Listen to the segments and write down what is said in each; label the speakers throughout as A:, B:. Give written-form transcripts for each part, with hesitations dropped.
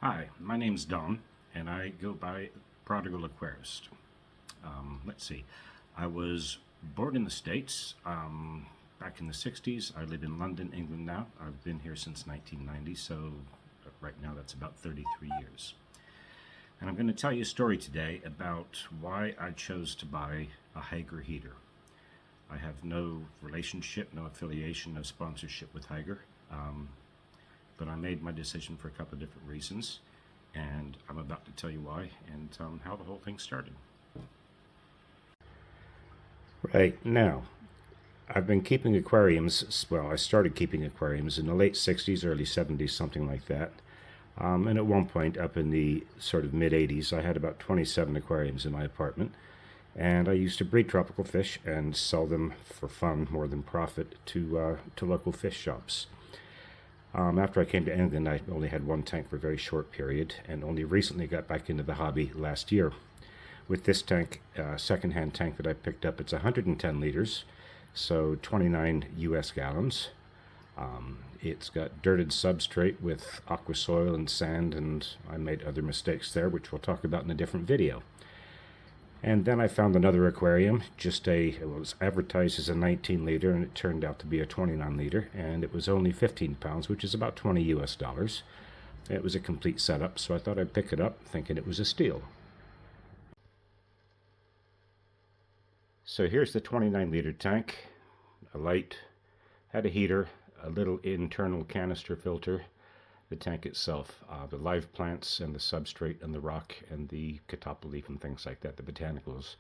A: Hi, my name's Don, and I go by Prodigal Aquarist. Let's see, I was born in the States back in the 60s. I live in London, England now. I've been here since 1990, so right now that's about 33 years. And I'm going to tell you a story today about why I chose to buy a hygger heater. I have no relationship, no affiliation, no sponsorship with hygger. But I made my decision for a couple of different reasons, and I'm about to tell you why and how the whole thing started. Right now, I've been keeping aquariums. Well, I started keeping aquariums in the late 60s, early 70s, something like that. And at one point, up in the sort of mid 80s, I had about 27 aquariums in my apartment. And I used to breed tropical fish and sell them for fun more than profit to local fish shops. After I came to England, I only had one tank for a very short period and only recently got back into the hobby last year. With this tank, second-hand tank that I picked up, it's 110 liters, so 29 US gallons. It's got dirted substrate with aqua soil and sand, and I made other mistakes there, which we'll talk about in a different video. And then I found another aquarium, it was advertised as a 19 liter, and it turned out to be a 29 liter, and it was only 15 pounds, which is about 20 US dollars. It was a complete setup, so I thought I'd pick it up, thinking it was a steal. So here's the 29 liter tank, a light, had a heater, a little internal canister filter, the tank itself, the live plants and the substrate and the rock and the catappa leaf and things like that, the botanicals,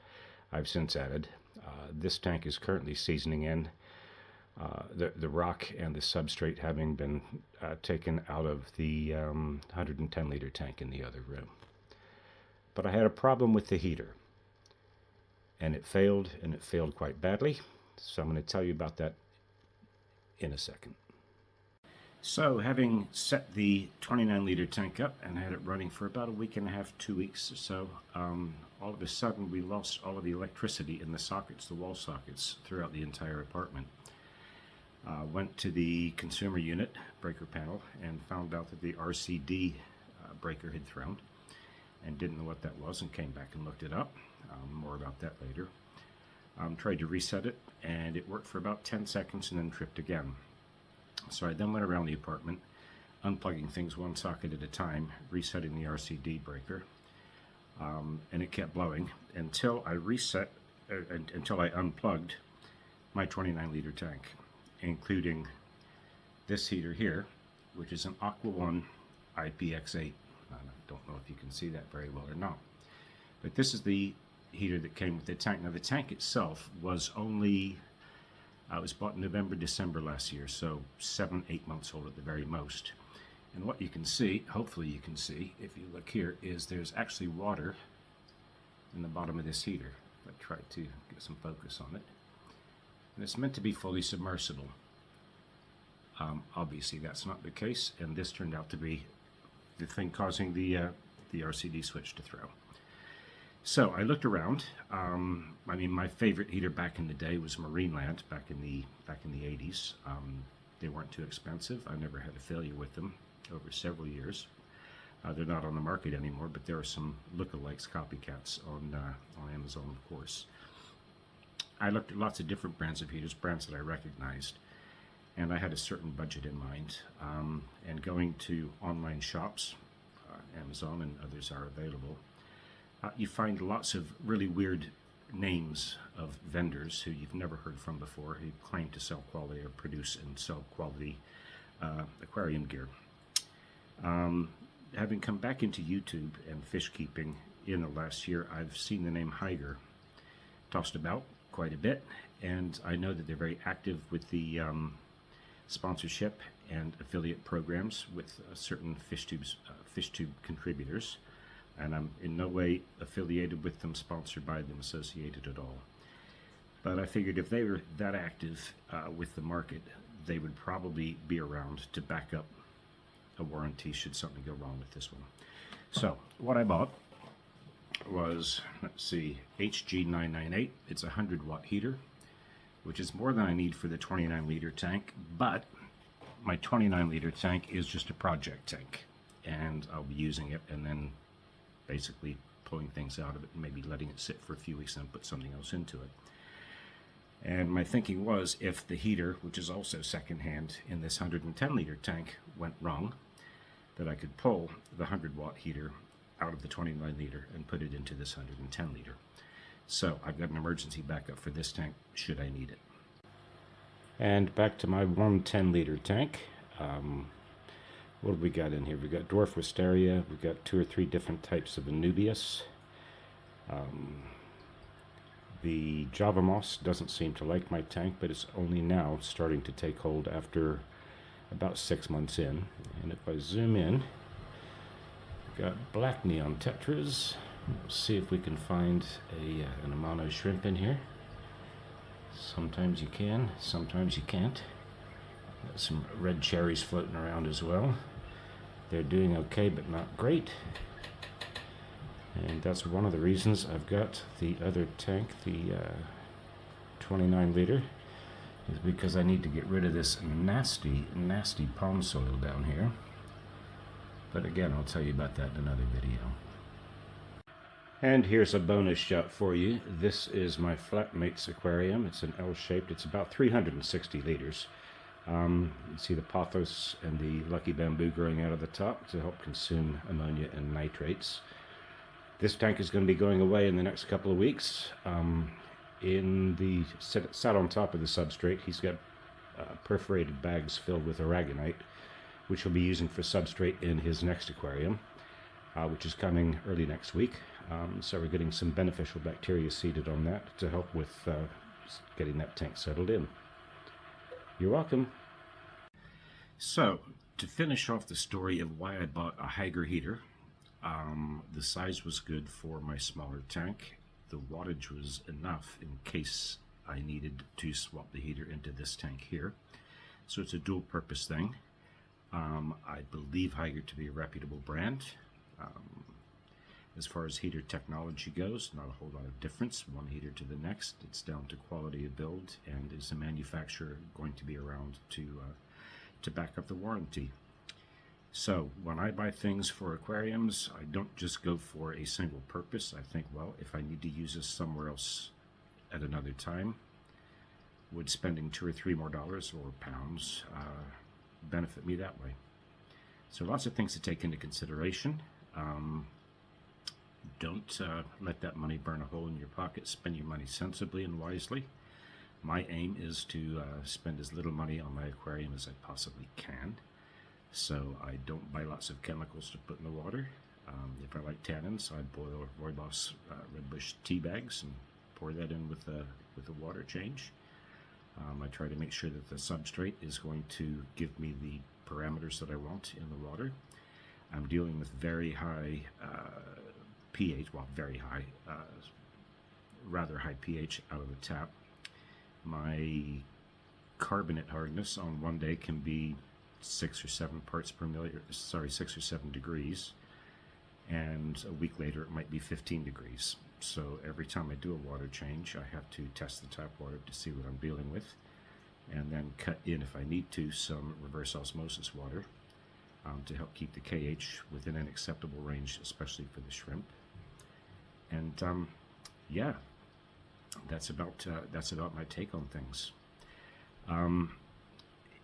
A: I've since added. This tank is currently seasoning in, the rock and the substrate having been taken out of the 110 liter tank in the other room. But I had a problem with the heater, and it failed quite badly, so I'm going to tell you about that in a second. So, having set the 29 liter tank up and had it running for about a week and a half, 2 weeks or so, all of a sudden we lost all of the electricity in the sockets, the wall sockets, throughout the entire apartment. Went to the consumer unit breaker panel and found out that the RCD breaker had thrown and didn't know what that was, and came back and looked it up. More about that later. Tried to reset it, and it worked for about 10 seconds and then tripped again. So I then went around the apartment, unplugging things one socket at a time, resetting the RCD breaker, and it kept blowing until I unplugged my 29 liter tank, including this heater here, which is an Aqua One IPX8. I don't know if you can see that very well or not, but this is the heater that came with the tank. Now the tank itself was only it was bought in November, December last year, so 7-8 months old at the very most. And what you can see, hopefully you can see, if you look here, is there's actually water in the bottom of this heater. I try to get some focus on it. And it's meant to be fully submersible. Obviously that's not the case, and this turned out to be the thing causing the RCD switch to throw. So I looked around. My favorite heater back in the day was Marineland back in the 80s. They weren't too expensive. I never had a failure with them over several years. They're not on the market anymore, but there are some lookalikes, copycats on Amazon, of course. I looked at lots of different brands of heaters, brands that I recognized, and I had a certain budget in mind. And going to online shops, Amazon and others are available. You find lots of really weird names of vendors who you've never heard from before, who claim to sell quality or produce and sell quality aquarium gear. Having come back into YouTube and fish keeping in the last year, I've seen the name hygger tossed about quite a bit, and I know that they're very active with the sponsorship and affiliate programs with certain fish tube contributors. And I'm in no way affiliated with them, sponsored by them, associated at all. But I figured if they were that active with the market, they would probably be around to back up a warranty should something go wrong with this one. So what I bought was, let's see, HG998. It's a 100-watt heater, which is more than I need for the 29-liter tank, but my 29-liter tank is just a project tank. and I'll be using it and then basically pulling things out of it and maybe letting it sit for a few weeks and then put something else into it. And my thinking was, if the heater, which is also secondhand in this 110 liter tank, went wrong, that I could pull the 100 watt heater out of the 29 liter and put it into this 110 liter. So I've got an emergency backup for this tank should I need it. And back to my 110 liter tank. What have we got in here? We've got dwarf wisteria, we've got 2 or 3 different types of anubias. The Java moss doesn't seem to like my tank, but it's only now starting to take hold after about 6 months in. And if I zoom in, we've got black neon tetras. Let's see if we can find an Amano shrimp in here. Sometimes you can, sometimes you can't. Got some red cherries floating around as well. They're doing okay, but not great. And that's one of the reasons I've got the other tank, the 29 liter, is because I need to get rid of this nasty, nasty palm soil down here. But again, I'll tell you about that in another video. And here's a bonus shot for you. This is my flatmates aquarium. It's an L-shaped. It's about 360 liters. You see the pothos and the lucky bamboo growing out of the top to help consume ammonia and nitrates. This tank is going to be going away in the next couple of weeks. Sat on top of the substrate, he's got perforated bags filled with aragonite, which he'll be using for substrate in his next aquarium, which is coming early next week. So we're getting some beneficial bacteria seeded on that to help with getting that tank settled in. You're welcome. So, to finish off the story of why I bought a hygger heater, the size was good for my smaller tank. The wattage was enough in case I needed to swap the heater into this tank here. So it's a dual purpose thing. I believe Hygger to be a reputable brand. As far as heater technology goes, not a whole lot of difference one heater to the next. It's down to quality of build, and is the manufacturer going to be around to back up the warranty. So when I buy things for aquariums, I don't just go for a single purpose. I think, well, if I need to use this somewhere else at another time, would spending $2 or $3 more or pounds benefit me that way? So lots of things to take into consideration. Don't let that money burn a hole in your pocket. Spend your money sensibly and wisely. My aim is to spend as little money on my aquarium as I possibly can. So I don't buy lots of chemicals to put in the water. If I like tannins, I boil Rooibos Red Bush tea bags and pour that in with the water change. I try to make sure that the substrate is going to give me the parameters that I want in the water. I'm dealing with very high pH, well, very high, rather high pH out of the tap. My carbonate hardness on one day can be 6 or 7 parts per million, 6 or 7 degrees, and a week later it might be 15 degrees. So every time I do a water change, I have to test the tap water to see what I'm dealing with, and then cut in, if I need to, some reverse osmosis water to help keep the KH within an acceptable range, especially for the shrimp. And yeah, that's about my take on things.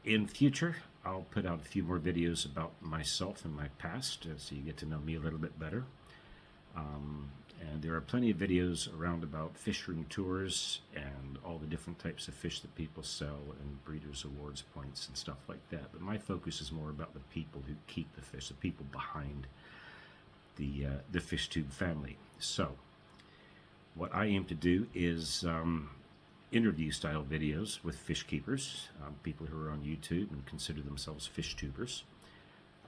A: In future, I'll put out a few more videos about myself and my past, so you get to know me a little bit better. And there are plenty of videos around about fish room tours and all the different types of fish that people sell and breeders' awards points and stuff like that. But my focus is more about the people who keep the fish, the people behind the fish tube family. So what I aim to do is interview style videos with fish keepers, people who are on YouTube and consider themselves fish tubers.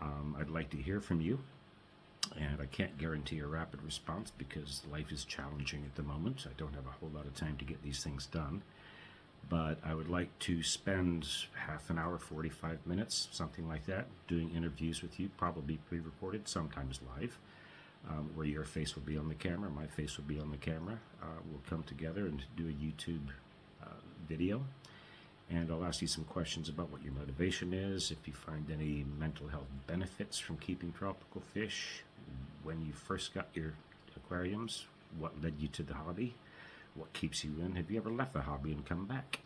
A: I'd like to hear from you, and I can't guarantee a rapid response because life is challenging at the moment. I don't have a whole lot of time to get these things done, but I would like to spend half an hour, 45 minutes, something like that, doing interviews with you, probably pre-recorded, sometimes live, where your face will be on the camera, my face will be on the camera. We'll come together and do a YouTube video, And I'll ask you some questions about what your motivation is, if you find any mental health benefits from keeping tropical fish, when you first got your aquariums, what led you to the hobby, what keeps you in, have you ever left the hobby and come back?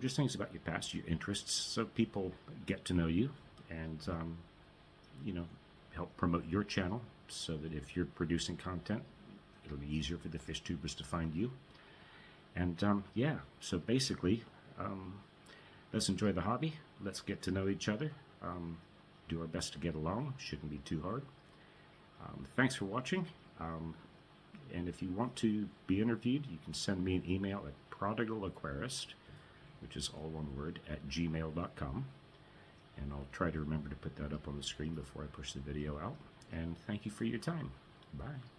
A: Just things about your past, your interests, so people get to know you and, you know, help promote your channel so that if you're producing content, it'll be easier for the fish tubers to find you. And yeah, so basically, let's enjoy the hobby. Let's get to know each other. Do our best to get along. Shouldn't be too hard. Thanks for watching. And if you want to be interviewed, you can send me an email at prodigalaquarist, which is all one word, at gmail.com. And I'll try to remember to put that up on the screen before I push the video out. And thank you for your time. Bye.